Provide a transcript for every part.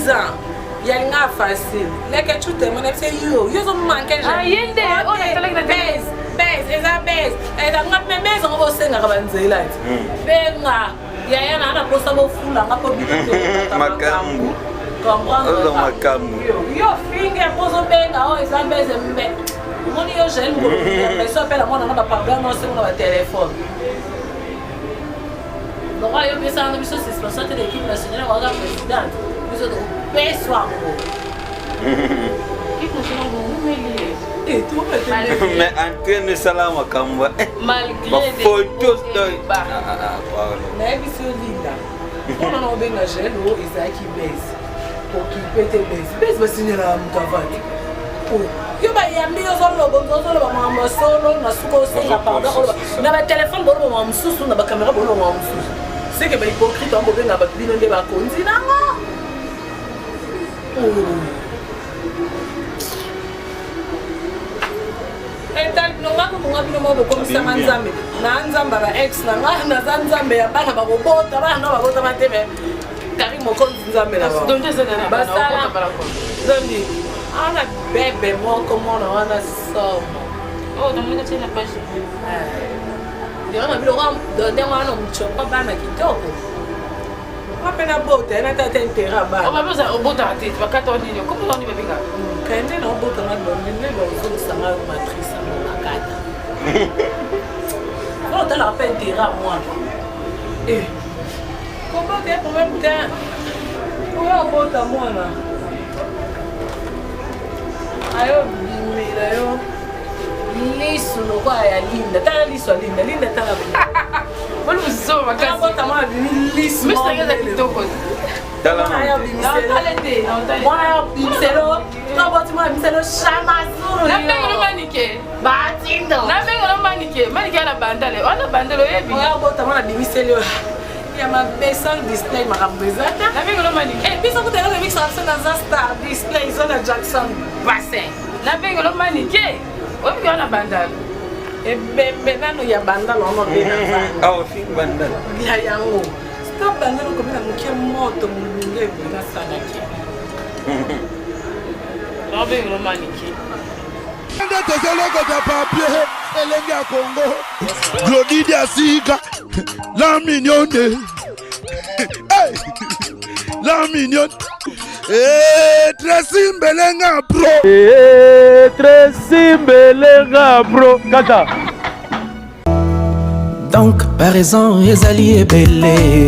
10 ans. Il y a une facile. Les que tu t'aimes, c'est yo. Yo, sont manqués. Ah, yende. On a tellement de baise. Et ça baise. Et ça m'a même maison au sein de la Banzela. Benga. Il y a un an pour ça, vous fou là, pas pour Macambo. Comprendre. Macambo. Yo, finger, pour ça, benga. Oh, et ça baise. Mon yo, j'aime beaucoup. Mais ça appelle à moi, on n'a pas problème, on sait qu'on a un téléphone. Donc, il y a un monsieur, c'est sponsor de l'équipe nationale, on a un président. Nous sommes persuadés. Mais Antenne Salama Kamba. Malgré des photos de. Mais c'est Linda. On a un bénagel où Isaac baisse. Pour qu'il pète baisse. Baisse va signer la Mutavati. Yo ba yambi yo zolo bongo zolo ba mama solo na suko se ya panda na ba téléphone bolo ba msusu na ba caméra bolo ba msusu. C'est que ba hypocrite on bobe na ba bino nde ba konzi nango. Etal no ngako kunga bino mo ko msama nzambe. Na nzamba ba ex na nga na nzambe ya bana ba bobota bana ba bota mateme. Kari mo ko nzambe na ba. Donc c'est ça. Basala. Zondi. Ana bebe mo como no ana so. Oh, donc on a la page. Ndio na bilo ram donde wana mchoko bana kitoko. Wapena bota na tata intera ba. On va pas ça au bota tête, va 14 millions. Comment on y va bien? Kende na bota na donde ne ba zo sanga matrice na kata. On t'a la peine intera moi. Comment t'es pour même temps? Ouais, bota moi là. Ayo bimela yo lisu no kwa ya linda tala lisu linda linda tala Wala uzo kama bota ma bimi lisu Mr. Gaza kitoko Tala ayo bimiselo mwana bimiselo kama bota ma bimiselo shama zuru na bengo no manike batindo na bengo no manike ala bandale ona bandalo yebi ayo bota ma bimiselo ya ma besan display makambezata na bengo no manike bisa kutela remix na Star display zona Jackson bassin na bengo no manike obi ko na bandalo bembe nano ya bandalo ono bena Ah, fin bandalo. ya yango stop bandalo ko bina muke moto munge bina sana ki na bengo no manike Nda tezoloko ta papier elenge ya Congo Glodidi Asika la mignonne hey la mignonne Tracy Mbelenga bro Tracy Mbelenga bro kata Donc par raison ezali ebele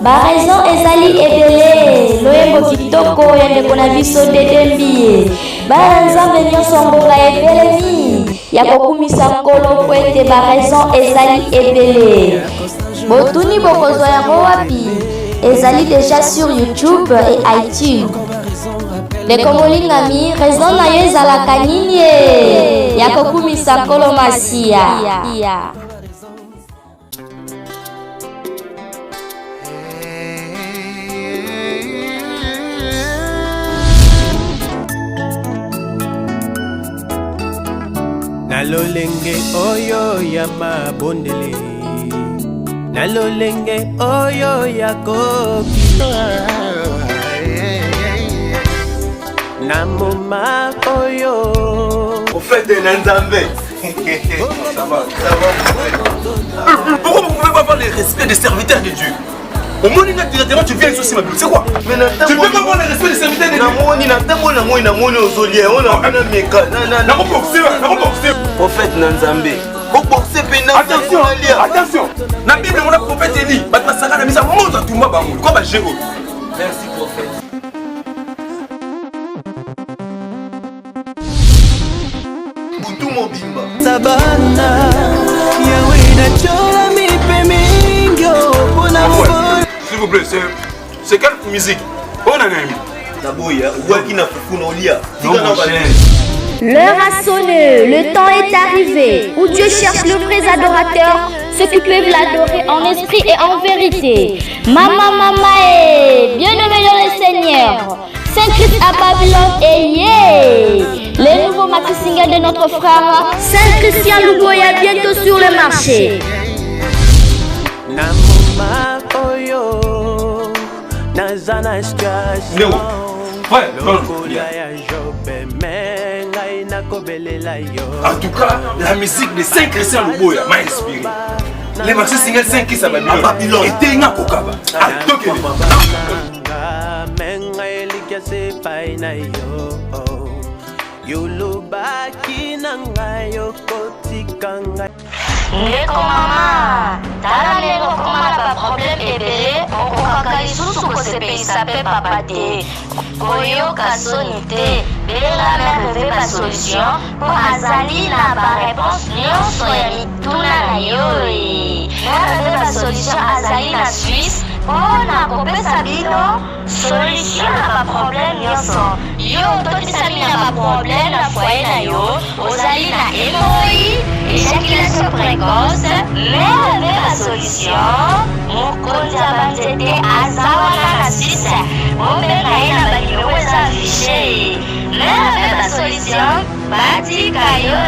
Baraison ezali ebele loyembo kitoko ya ndeko na biso dedembi banzambe nyonso ngonga ebelemi ya kokumisa nkolo po ete baraison ezali ebele botuni bokozwa yango wapi ezali déjà sur YouTube et iTunes ndeko molingami raison na yo ezalaka nini ya kokumisa nkolo masiya Nalolenge oyo ya mabondele Nalolenge oyo ya koki Namoma oyo Au fait de Nzambe. Ça va. Pourquoi vous ne pouvez pas avoir le respect des serviteurs de Dieu? Au moins, directement, tu viens ici, ma Bible. C'est quoi? Tu ne peux pas avoir le respect des serviteurs de Dieu. Prophète Nzambe. Attention, attention. La Bible, mon prophète Élie. Merci, prophète. Sabana Yawe na chola mipe mingyo Pona mfolo S'il vous plaît, c'est quelle musique? On a mis. L'heure a sonné, le temps est arrivé, où Dieu cherche le vrai adorateur, ceux qui peuvent l'adorer en esprit et en vérité. Mama, bien-aimé dans le Seigneur, Saint-Christ à Babylone et yeah! Les nouveaux maxi singles de notre frère Saint-Christian Luboya bientôt sur le marché. Namoma oyo Na nazana situation Ndeko. Ouais, lokola ya jobe me ngai nakobelela yo. En tout cas, la musique de 5 Christian Luboya m'a inspiré. Les marchés single 5 qui s'appellent Babylone et Tenga Kokaba. Ah, donc menga elikia se paina yo. Yulubaki nanga yo kotikanga. Ndeko mama, tala lelo komala ba problème ebele, okokaka lisusu kosepelisa pe papa te. Koyoka soni te, belenga mère reve ba solution, po azali na ba réponse nyonso ya mituna na yo. Mère reve ba solution azali na Suisse, mpona kopesa bino solution na ba problème nyonso. Yo totisa bino na ba problème na foyer na yo, ozali na hémorroïde, éjaculation précoce, mère la solution. Mokonzi ya banzete aza wana na Suisse, obenga ye na banimero eza affiché. Mère la solution, batika yo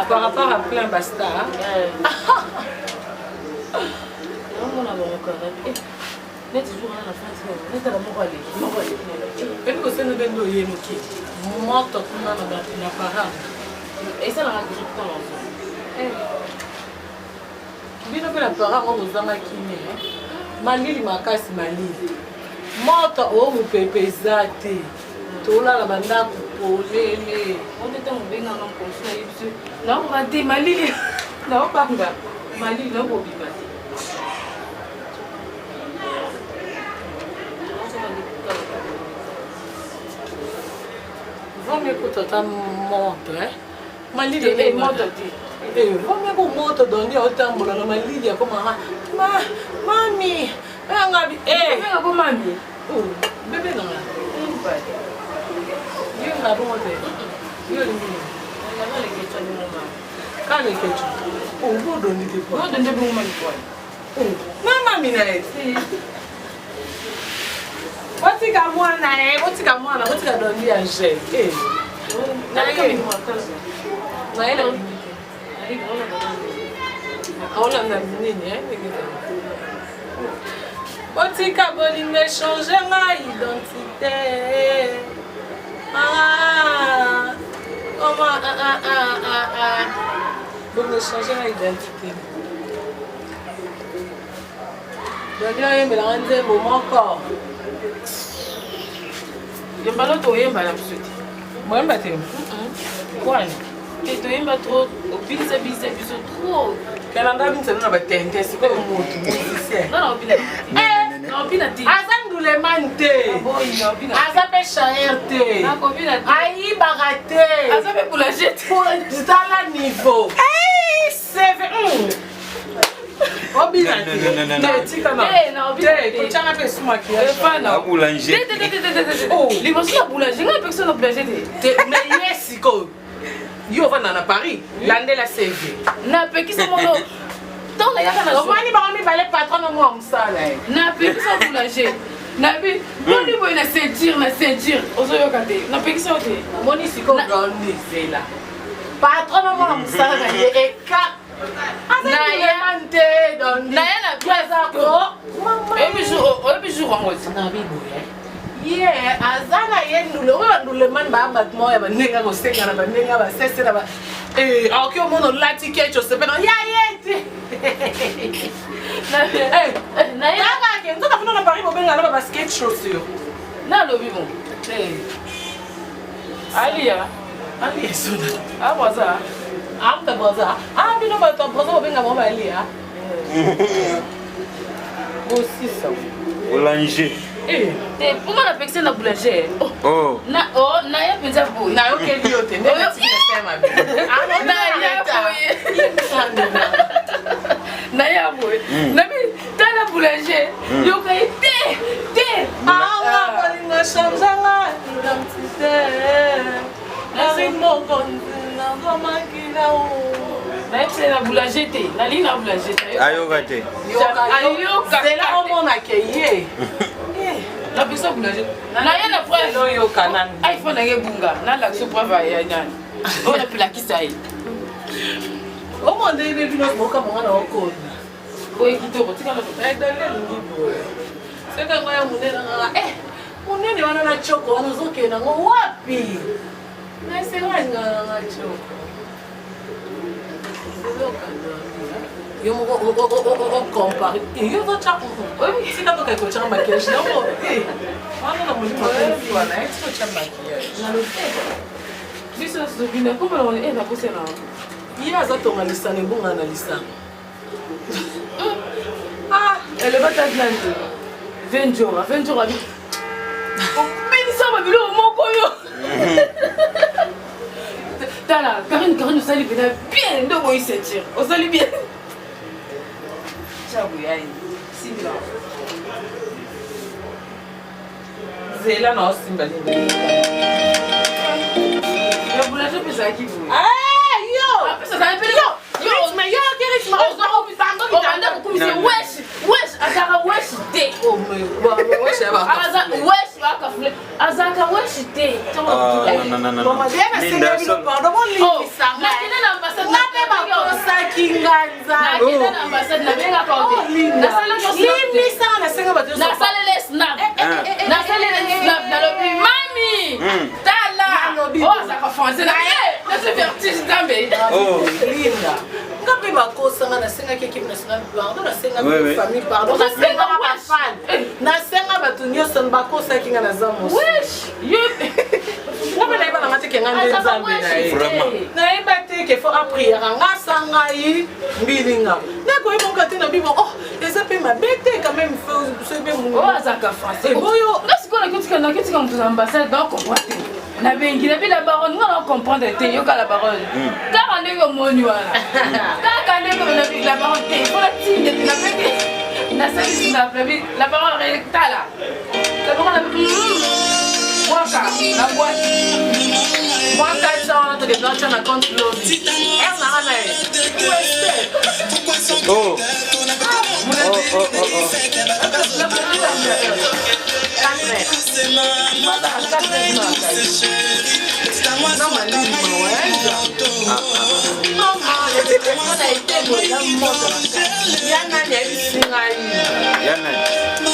par rapport à plein basta. Net toujours na France net la moko ale pele ko sene bendo yeno ki moto kuna na para esa la grip dans l'enfant bino pela para mo zama kine malili makasi malili moto o mu pepezate tola la banda ku polele on était on benga na conseil yesu na on va te malili na on panga malili na ko bimati. Vamos écouter ta montre, hein? Malili est montre. Vamos écouter montre dans les hôtels, la Malili comme mami, mami, oh, bébé non là. Il y a bon il y a les questions de maman. Quand les questions, oh, vous donnez des points. Vous donnez des points. Oh, maman minette. Watika mwana watika dondi ya je. Na yeye. Akaona na nini Watika boli me changer ma identité. Comment Bon me changer ma identité. Donc là il me rendre moment corps. Je ne sais pas si tu as dit. Moi, je suis quoi? Tu as trop. Trop. Quand on a vu que nous avons tenté, c'est comme un mot. Non, non, Azan le manté. Azan pe chanté. Aïe baraté. Azan pe pour la jeter. Pour dans le niveau. C'est vrai. Obina. Non, tu connais. Non, obina. Tu as fait ce maquillage. La boulanger. Oh, les machines à boulanger, il y a personne à boulanger. Mais yes, quoi. Yo va dans Paris. L'année la CV. Na pe qui c'est mon nom. Tant la yaka na. On va ni ba mi balé patron de moi ça là. Na pe qui c'est boulanger. Na bi, bon ni boy na ceinture. Ozo yo kate. Na pe qui c'est oté. Moni siko dans ni là. Patron de moi ça là et ka. Na yante dans na ya na piazza ko. Et puis jour en rose. Na bi boy. Yeah, azana yendule man ba batmo ya banenga ko senga na banenga ba sese na ba akio mono lati kecho sepena ya yete na ya ba ke nzo tafuna na Paris bobenga na ba skate chaussure na lobi bon Alia sona abaza amta baza bino ba to baza bobenga mo ba Alia aussi ça Boulanger. Pourquoi on a fixé la boulanger? Oh. Na ya penza boy. Na yo ke lio te. Ne ti ne ma bi. Na ya boy. Na ya boy. Na bi ta la boulanger. Yo kay te. Ah, on changer ma identité. Na mo kontina go makina o. Na ya la boulanger te. Na li na boulanger te. Ayo gate. C'est là où on a cueilli. La personne boulanger. Na ya na frère no yo kanan. Ay fo na ye bunga. Na la so preuve ya nyani. On a pu la kisaï. Au moins, il y a des gens qui ont encore. Oui, qui te retient le c'est quand même mon nez on a choco on nous ok na wapi na c'est vrai na choco yo mo compare yo va cha si na toka ko cha maquillage na mo wana na mo ni wana extra cha maquillage na lo biso zobina comme on est na poser là il a za to malisa ne bon analysa ah elle va t'attendre 20 jours à 20 jours à vie. Mais ça va bien mon coyo. T'as là, Karine nous salit bien, de moi il s'étire. On salit bien. Ciao Bouyaï. Simba. Zela non Simba. Le boulanger peut ça qui vous. Ah yo. Ça s'appelle yo. Yo, mais yo Karine, on va wesh, wesh, azaka wesh te. Oh mais wesh va. Azaka wesh va kafule. Azaka wesh te. Non. Maman, bien Linda, c'est bien pardon mon Oh, ça. na kina na ambassade Na pe ba ko sakinganza. na kina na ambassade na benga kaote. Na sala ko Limi ça na senga ba na sala les snap. Na sala les snap na lobi mami. Tala. Oh, azaka français na na se vertige tambe. Oh. Linda. Ngapi ba ko sanga na senga ke équipe nationale pardon na senga famille pardon na senga ba fan. Na senga ba tunyo son ba ko sakinga na zamo. Wesh, yo. Ngapi na iba na mate ke ngande nzambe na e. Na iba te ke fo a prière nga sanga yi mbilinga. Na ko ibo ngati na bibo oh, eza pe ma bete quand même fo se be mu. Oh, azaka français. Boyo. Na sikola kitika na kitika mtu ambassade donc comprendre. Na bengi na bi la baronne on comprendre te yo ka la baronne. Car on est comme moni wala. Car on est comme la baronne te. Pour la tine na bengi. Na sali na prévu la baronne recta là. La baronne Waka, la boîte. Waka ça on a te dans na compte lobby. Elle na na. Oh.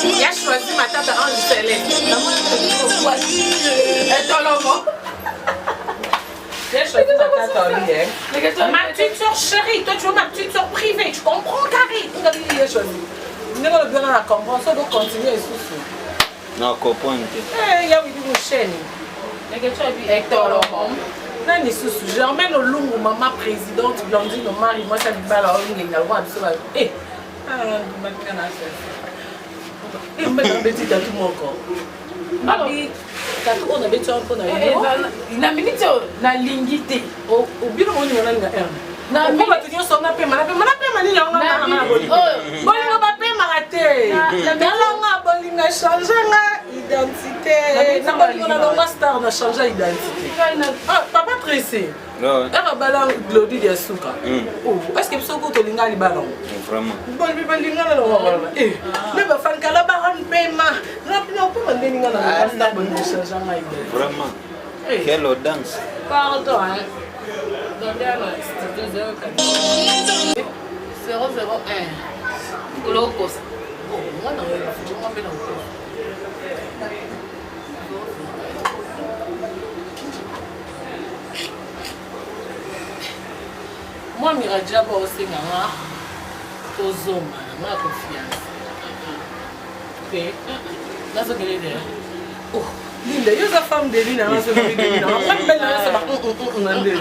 Il a choisi ma tante Ange Céleste. Et ton logo. J'ai choisi ma tante en lien. Ma petite soeur chérie, toi tu veux ma petite soeur privée, tu comprends Karine? Il a choisi. Nous allons bien la comprendre, ça doit continuer sous. Non, comprends. Il y a une chaîne. Hector Laurent. Nani susu Germaine Olungu maman présidente Blandine Omari moi ça dit pas la onge ngalo absolument eh maintenant ça et mais dans petit à tout mon corps abi quand on avait tant pour na minute na lingité au bien on y on a na mais ba tunyo so na pe mani nyanga na boli boli no ba pe marate na nga bolinga changer nga identité na bolinga na nga star na changer identité ah papa Tracy non era bala glodi dia suka oh est-ce que soko to linga li balon Vraiment. boli balinga na wala eh ne ba fan kala ba ran pema na pino pe man linga na star bolinga changer nga identité Vraiment. Quelle audace. pardon hein 001 Glocos. Oh, non, je m'en vais dans le moi, Miradja, aussi, maman, aux hommes, ma confiance. Ok, là, c'est que l'idée. Oh, Linda, il y a une femme de Linda, là, c'est que l'idée. On va faire ça, on a dit.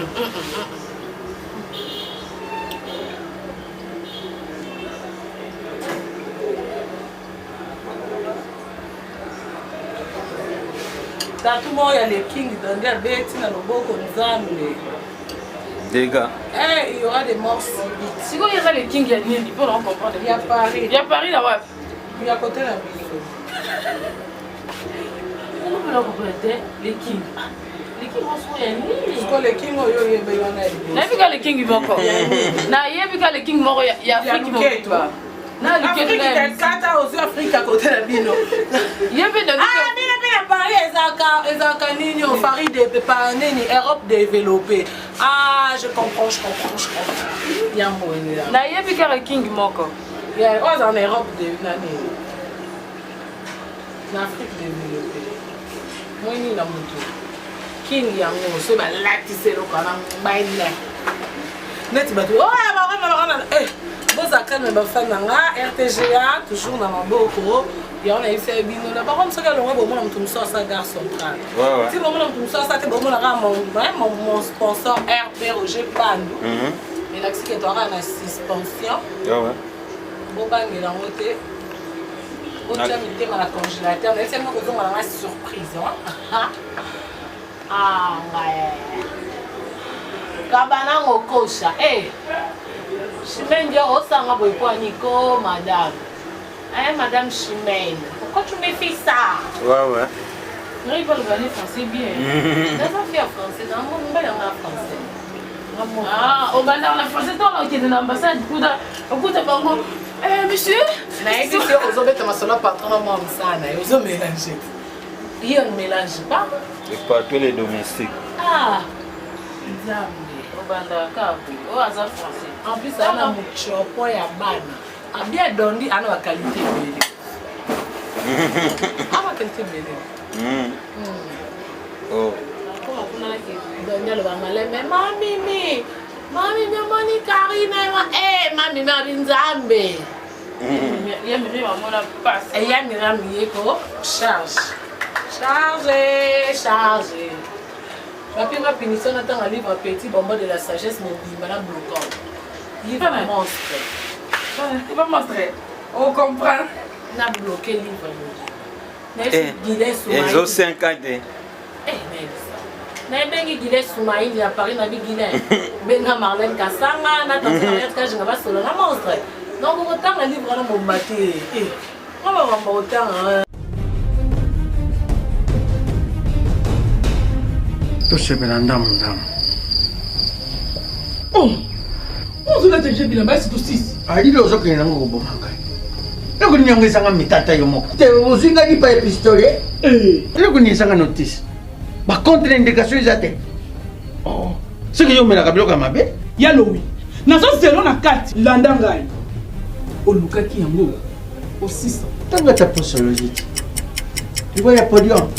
Tout le monde a les kings dans des bêtes, dans le beau comme Des gars. Il y aura des morts subites. Si vous avez les kings, il y a des il faut comprendre. Il y a Paris. Il y a Paris là-bas. Il y a côté la ville. Comment vous comprenez les kings? Les kings vont se faire. Parce que les kings ont eu des baïonnettes. Na bika les kings vont encore. Na yebika les kings mort il y a Afrique qui vont. Na Afrique, il y a 4 ans aux Afrique à côté de la ville. Yebe de Ah, bien, pas mari ezaka nini ofari de pas nini Europe développée. Ah, je comprends. Yango là. Na yebi ka king moko. Yeah, en Europe de nani. En Afrique développée. Moi ni na mutu. King yango so ba latise lo kana baile. Net ba oh ba bozaka na bafana nga RTGA toujours na maboko. Ya on a fait bino na par contre ça que l'on va mutu mso sa gare centrale. Si bon mutu mso sa te bon na mon sponsor RP Roger Pandu. Mais là c'est que tu auras une suspension. Ouais. Bon bangela ngote. On tient mis dans la congélateur, mais c'est moi que on a une surprise hein. Ah ouais. Kabana ngokosha. Eh. Chimène dit oh ça nga boy quoi Nico madame. Madame Chimène. Pourquoi tu me fais ça? Ouais. Non, il parle français bien. Dans fait français, dans mon bel français. Ah, au bandar la français dans qui est dans l'ambassade écoute bango. Monsieur, na eki te ozobeta masolo patron moi msana, ozo mélanger. Il ne mélange pas. Et pas tous les domestiques. Ah. Diable. au bandar kapu, au hasard français. En plus ça na muchopo ya bana. A bien dondi ana wa qualité belle. Ama qualité belle. Oh. Comment kuna ki dondi le ba malé mais mami moni Karine mami Nzambe. Ya mimi mamona passe. Et ya mira mieko charge. Ma pire punition attend un livre petit bonbon de la sagesse mais madame bloquant. Livre monstre. Tu vas montrer. On comprend. Na bloqué livre. Mais Guillet Soumaï. Ils ont 5 ans. Na bengi Guillet Soumaï il a Paris na Guillet. Benga Marlène Kassanga na tante Mariette ka jinga ba solo na monstre. Donc autant le livre na mombaté. On va voir autant tosepela ndamu ozolata je bilamba esi tosisi alili ozokende nango koboma ngai eloko nini yango ezanga mitata yo moko te ozwinga lipa ya pistolet eloko nini ezanga notice bacontre indication eza te soki yo omelaka biloko ya mabe ya lowi nazozelo na kati landa ngai olukaki yango osisa ntango ata posologie te libo ya podium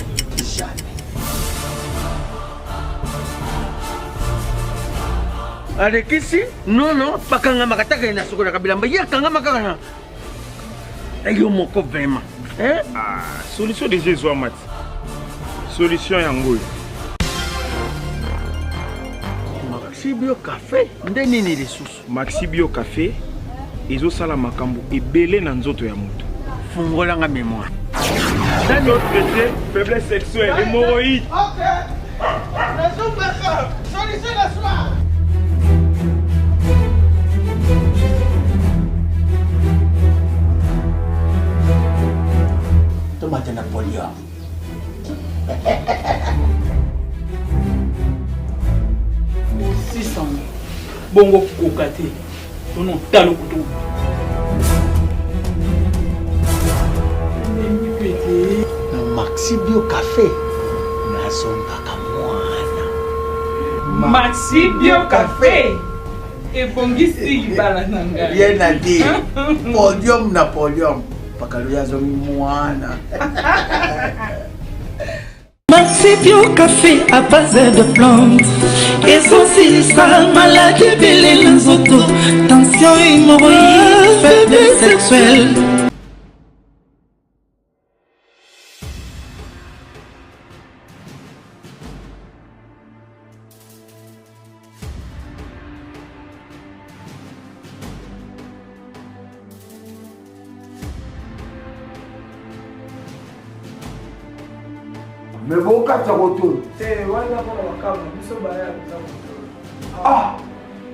alekisi nono bakangama taka na soko na kabilamba ye kangama kaka na ayo moko vraiment solution de Jésus amati solution yango Maxi Bio Café nde nini lisusu Maxi Bio Café ezosala makambo ebele na nzoto ya moto fungolanga mémoire nzoto traité faiblesse sexuelle hémorroïde solution la soir. Tomate Napoléon. Bongo kokate. Non, talo kutu. Maxi Bio Café. Nasombaka mwana. Maxi Bio Café. Et bongisi libala nanga. Rien à dire. Podium Napoléon. Pakaluya zomi mwana. Maxi Bio Café à base de plantes. Essentiel, maladie, belle nzoto. Tension, hémorroïde, faiblesse sexuelle. Mais bon, quand tu retournes. Ah!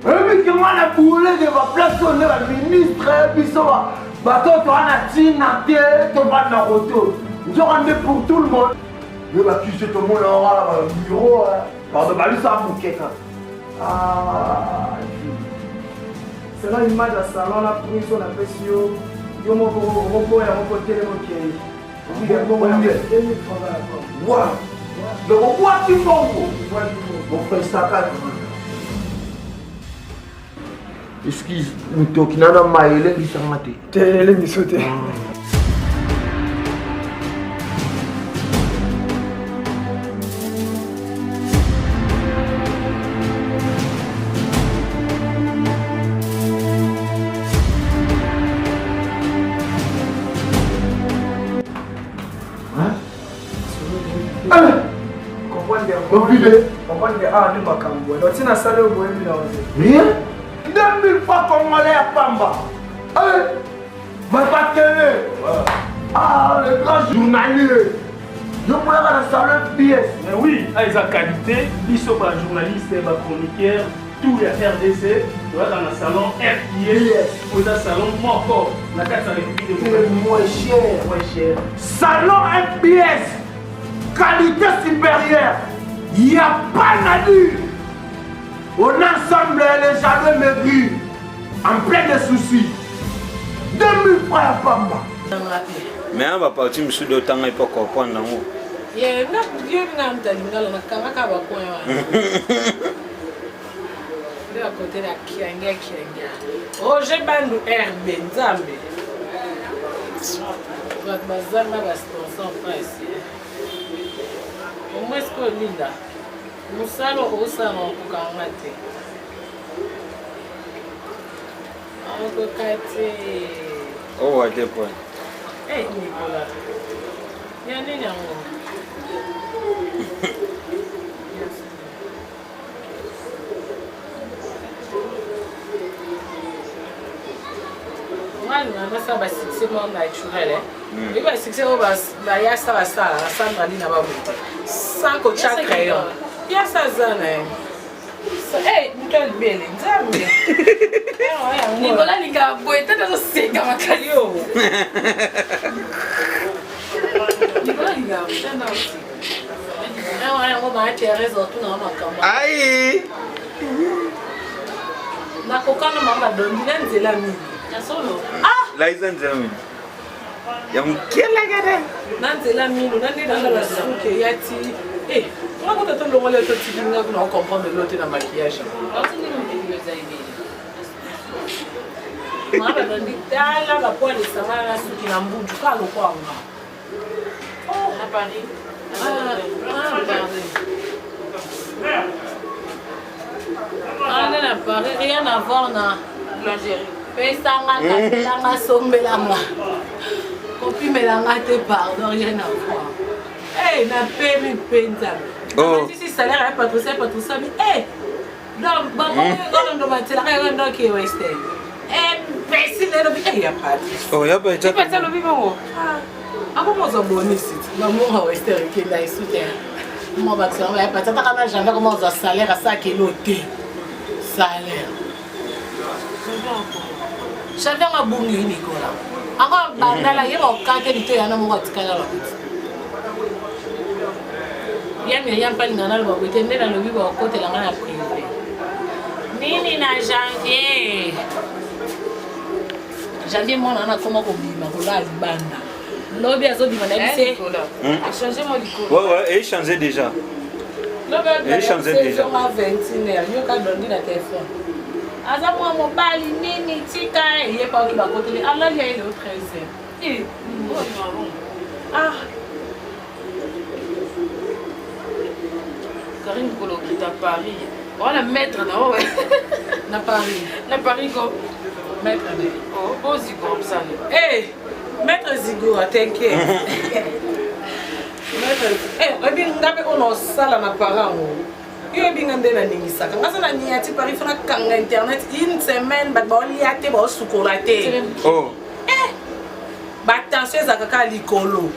Mais comment on a boulé de ma place, on est la ministre, bateau, tu as la tine, tu vas dans le retour. Nous avons pour tout le monde. Mais tu sais, tout le monde aura un bureau. Pardon, ça va bouquer. Ah! C'est là l'image à salon, la prise, on appelle si yo mon côté, mon Waouh. Donc on voit du bon. On fait ça quand même. Excuse, nous toquons dans ma maille, ils sont matés. Télé, ils sont matés. Rien. 2000 fois congolais à Pamba. Va pas télé. Ah, le grand journalier. Je pourrais avoir un salon pièce. Mais oui, avec sa qualité, ils sont pas journalistes, pas chroniqueurs, tout les RDC, tu vas dans le salon FIS, ou dans le salon Moko, la carte de République de moins cher. Salon FBS, qualité supérieure. Il n'y a pas de dire. On ensemble les jardins maigris, en plein de soucis. 2000 francs à Pamba. Mais on va partir monsieur de temps et pas comprendre là. Yeah, na Dieu n'a pas dit na kaka ba coin. De à côté la kianga. Oh, j'ai bandu RB Nzambe. Va bazar na ba sponsor price. Au moins ce que linda. Musalo osano kukamate. Ako kate. Oh, à quel point? Eh, Nicolas. Il y a un énorme. Moi, ça va succès naturel. Il va succès au bas. Il y a ça, ça va aller là-bas. Sans que tu aies crayon. Il y a ça, hey, Nicole Belle, Nicolas Nika, boîte dans ce sec à ma caillou. Nicolas Nika, c'est dans ce. On va atterrir autour dans ma caméra. Aïe! Na kokana mama donne nzela mini. Ya solo. Ah! Là ils ont dit. Ya mkela gada. Na nzela mini, na ndina la suke yati. Eh, on va te le rôle de tilinga pour comprendre l'autre dans maquillage. Mama donne tala la poêle de samara suki na mbuju ka lo kwa nga. Oh, à Paris. À Paris, rien à voir dans l'Algérie. Pesanga sombelanga. Copie melanga te pardon, rien à voir. Eh, na pemi penza. Oh. Si salaire est pas tout ça, mais eh. Donc, bon, matela ka ndo ki western. Imbécile le y a pas. Oh, y a pas. Tu passes le vivant. Ah, comment ça bonus? Maman western qui là soutien. Moi va ça va pas. Tata kana jamais comment ça salaire à ça qui noté. Salaire. J'avais un bon Nicolas. Encore bandala yero qualité yana mo tikala la. Y'a pas de nanal va goûter dans le vivre à côté de la main privé. Nini na janvier. Janvier, moi, on a comment on dit, ma collage banda. L'objet à Zobi, on a dit, c'est. Changez-moi du coup. Ouais, et changez déjà. L'objet, c'est déjà. On a 21 heures, il y a qu'à donner la téléphone. Aza moi, mon bali, nini, tika, il n'y a pas qui va côté. Allah, il y a eu le 13e. Ah. Karine Kolo qui est à Paris. Voilà, maître, non? Na Paris. Na Paris, comme. Maître, oh, beau Zigo, ça. Hé, maître Zigo, t'inquiète. Maître, hé, bien, on a ça là, ma parent. Il y a bien un délai à Ningisa. Quand on a mis à Paris, il faut que Internet, une semaine, il y a des chocolatiers. Oh. Attention, ça a l'icolo.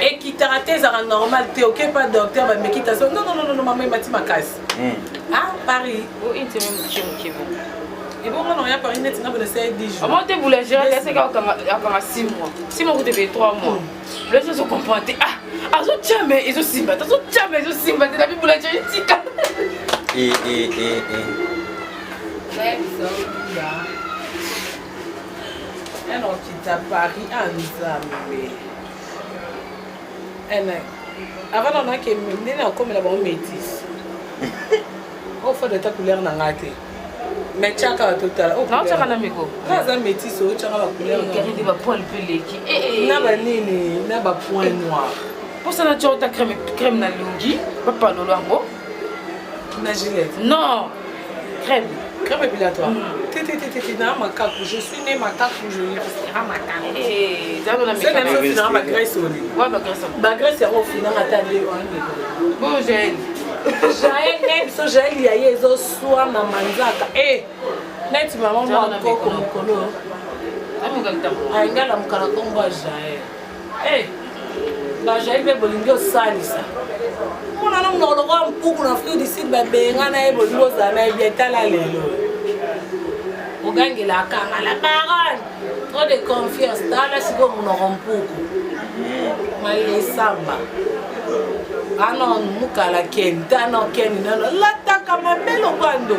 Et qui t'a raté, ça normal. T'es ok, pas docteur, mais qui t'a dit non, maman, il m'a dit ma casse. Ah, Paris. Oh, il t'aime qui et bon, on a Paris, net, on a 10 jours. Comment t'es boulangère, c'est qu'il y a 6 mois. 6 mois, vous devez 3 mois. Les gens se comprennent. Ah, ils ont jamais, ils ont simba. Ils ont jamais, ils ont simba. C'est la vie boulangère, ils tika. Elle a quitté Paris en Zambie. Avant on a que même comme la bonne métisse. Au fond de ta couleur n'a raté. Mais tchaka total. Non, tchaka na miko. Là métisse au tchaka la couleur. Qui va poil peleki. Na ba nini, na ba point noir. Pour ça na tchota crème na lungi, papa lolo. Na Gillette. Non. Crème. Crème épilatoire. Je suis né macaque, je resterai macaque. C'est même chose finira ma graisse au lit. Ouais, ma graisse. Ma graisse est au final à table. Bon, j'ai. J'ai so j'ai lié les os soit na manzaka. Net maman moi koko mukolo. Ai ngala mukala kombo j'ai. Ba j'ai be bolingo salisa. Mona no no lo mpuku na Afrique du Sud ba benga na e bolingo za na bien tala lelo. Ogangela kanga la baronne. Trop de confiance tala siko monoro mpuku. Mali samba. Ano mukala kenta no keni no lataka mabelo kwando.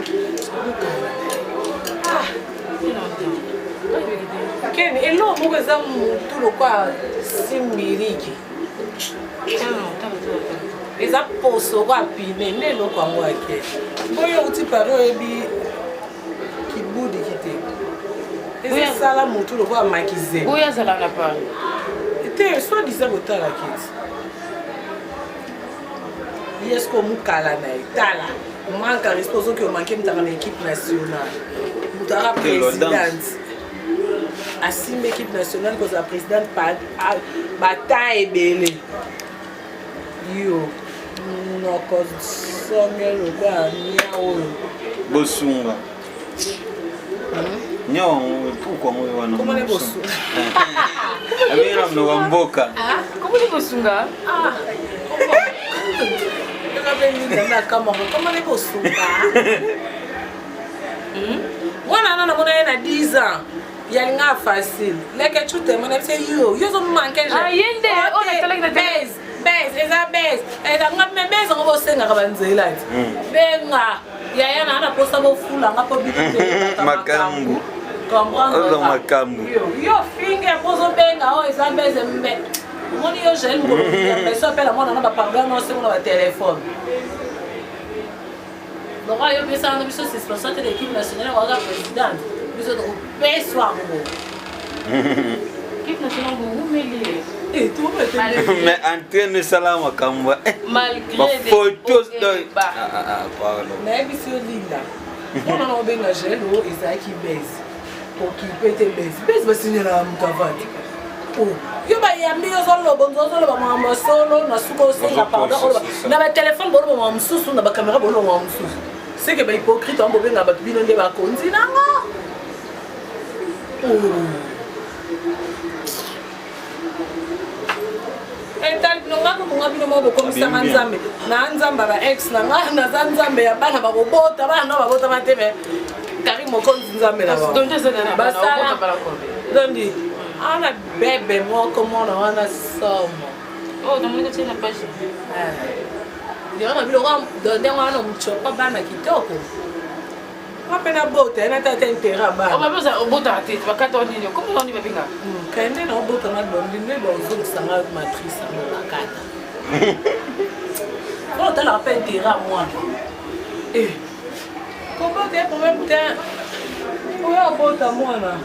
Keni elo mukeza mtu lokwa simiriki. Eza poso kwa pine ne lokwa ngwake. Boyo uti paro ebi kibudi kite. Eza sala mtu lokwa makize. Boya zala na pa. Ete so disa botala kiti. Est-ce que vous avez manque de responsabilité que vous manquez dans l'équipe nationale? Vous avez la présidente. Assume l'équipe nationale que la présidente bataille est belle. Yo, nous sommes le gars, Bosunga. Non, pourquoi moi comment les Bosunga? Comment les Bosunga? Comment les Bosunga? Moi, on a 10 ans. Il y a une facile. Les que tu te demandes, c'est yo. Yo, on manque. Ah, yende. On a tellement de baise. Eza baise. Eza ngame baise on va senga kabanzela. Benga. Ya na posa bo fula ngapo bitu. Makambu. Comprendre. Makambu. Yo finger poso benga o eza baise mbe. Moni yo jeune mo. Mais ça appelle moi na ba pardon non c'est mon téléphone. Donc yo pensa na biso c'est sponsor de l'équipe nationale ou la présidente. Biso do peso ngo. L'équipe nationale ngo meli. Et tout mais entraîne salama kamba. Malgré des photos de pardon. Mais biso linda. On a benga jeune o Isaac baise. Pour qu'il peut baise. Baise va signer la mutavati. Yo ba yambi yo zolo bonzo zolo ba mama solo na suko senga pardon na ba téléphone bolo mama msusu na ba caméra bolo mama msusu c'est que ba hypocrite on bobenga ba bino nde ba konzi nango etal no ngako kunga bino mo bokomisa nzambe na nzamba ba ex na nga na nzambe ya bana ba bobota bana ba bota mateme kari mo konzi nzambe na ba donc ça na ba dondi ana bebe moko mona wana somo oh donc niko tena page ndio na bilo kwa donde wana mchopa bana kitoko mapena bota na tata intera bana oh maboza obota tete bakata ndini comment on dit babinga kaende na bota na dondi ne bozo sanga matrice na bakata on t'a la peine intera moi comment t'es problème putain oya bota mwana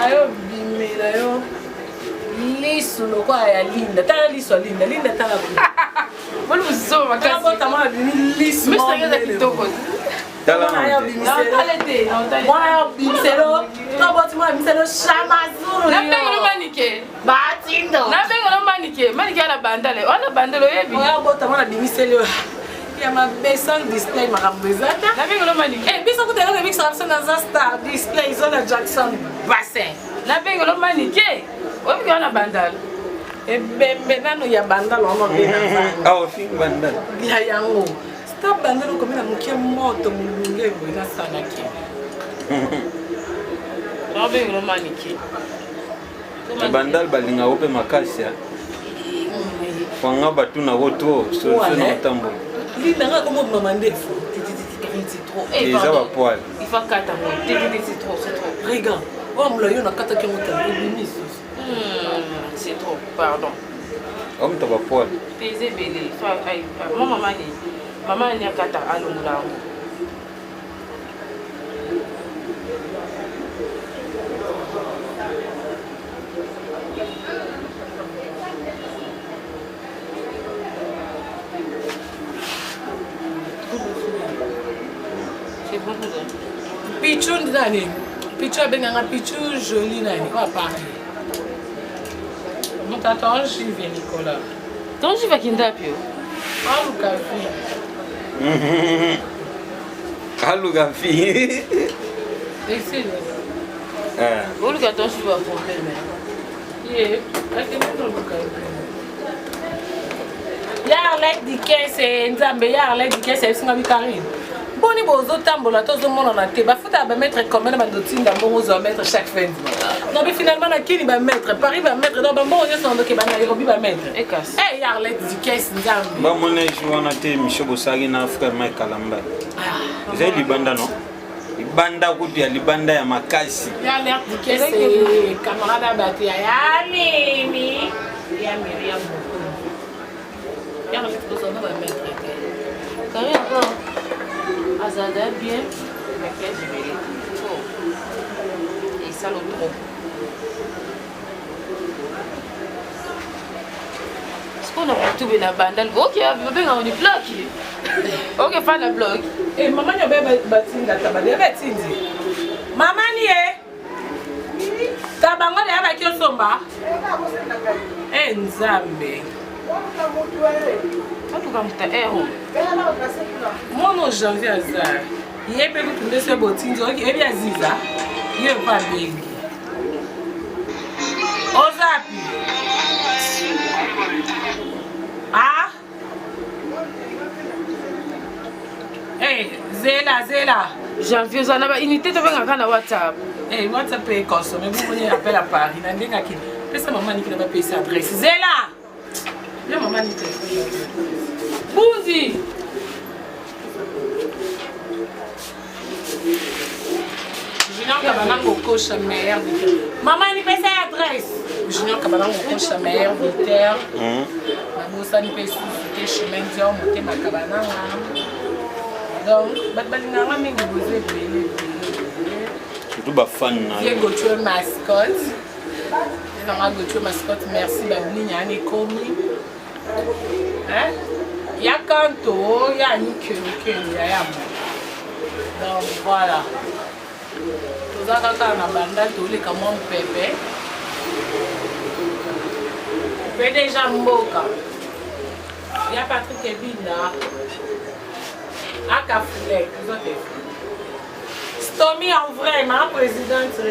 ayo bimela yo liso loko ya linda tala liso linda linda tala bolo zo makasi bota mwa bimi liso mais ça kitoko tala ayo bimiselo mwa bimiselo to bota mwa bimiselo shamazuru na bengo manike batindo na bengo manike ala bandale ona bandalo yebi oya bota mwa bimiselo ya ma besan display marabezata na bengo manike biso kutela ke biso absent na star display zona Jackson bassin na bengo manike obi kana bandalo ebembe nano ya bandalo ono bena ah fin bandalo ya yango stop bandalo komina mukie moto mulunge boina sana ki na bengo manike bandalo balinga ope makasi kwanga batu na wotro so na tambo linda nga komo mama ndefu c'est trop et ça va poil il faut kata mo c'est trop regarde oh mlo yo na kata ke mota bimiso c'est c'est trop, pardon. Comme tu vas Paul. Pesé belé. Mon maman n'est qu'à ta alonga. C'est bon pour toi. Pichou nani? Pichou abenganga pichou joli nani? Quoi pareil? Mon tata Jive Nicolas. Ton Jive Kindapio. Ah Lucafi. Ah Lucafi. Ici. Où le gâteau je vais problème. Yeah, ya Arlette Dikes Nzambe ya Arlette Dikes esinga bikarine. Boni bozo tambola tozo mona na te ba futa ba mettre combien ba dotinda mbongo zo mettre chaque fin de mois. Non mais finalement na kini ba mettre Paris ba mettre donc ba mbongo nyonso ndoke ba na Nairobi ba mettre. Ekas. Eh ya Arlette Dikes Nzambe. Ba mona juana te mishobo sagi na Afrika mai kalamba. Zai libanda no. Libanda kuti ya libanda ya makasi. Ya Arlette Dikes camarade bati ya mimi. Ya Miriam. Ya Arlette Dikes on va mettre. Carré encore. Azada bien, mais qu'est-ce que je vais et ça le trop. Est-ce qu'on a tout bien la bande? Ok, on est bloqué. Ok, fan le bloc. Eh, maman, il y a bien batinga tabade, batindi. Maman, ni eh. Tabango de avec yo somba. Eh, Nzambe. Moi non janvier azar. Yé pe ku tunde se botinzo ki ebi aziza. Yé pa bengi. Ozapi. Ah? Eh, Zela. Janvier ça na unité to benga na WhatsApp. Eh, WhatsApp est consommé. Vous voulez appeler à Paris. Na ndenga ki. Pesa maman ni ki na ba payer adresse. Zela. Viens maman ni téléphone. Boundi. Junior Kabanango coach meilleur Viter. Maman ni paye sa adresse. Junior Kabanango coach meilleur Viter. Maman ça ni paye sous chemin Dior monter ma Kabananga. Donc balinga mingi boze belé. Surtout ba fan na. Diego tu mascotte. Nanga Gauthier mascotte merci babli nyane komi. Hein? Ya kanto, ya nikeni ya mo. Donc voilà. Toza kaka na banda tole kama mpebe. Pe déjà mboka. Ya Patrick Ebinda. Aka Fulek, vous autres. Stomy en vrai, ma présidente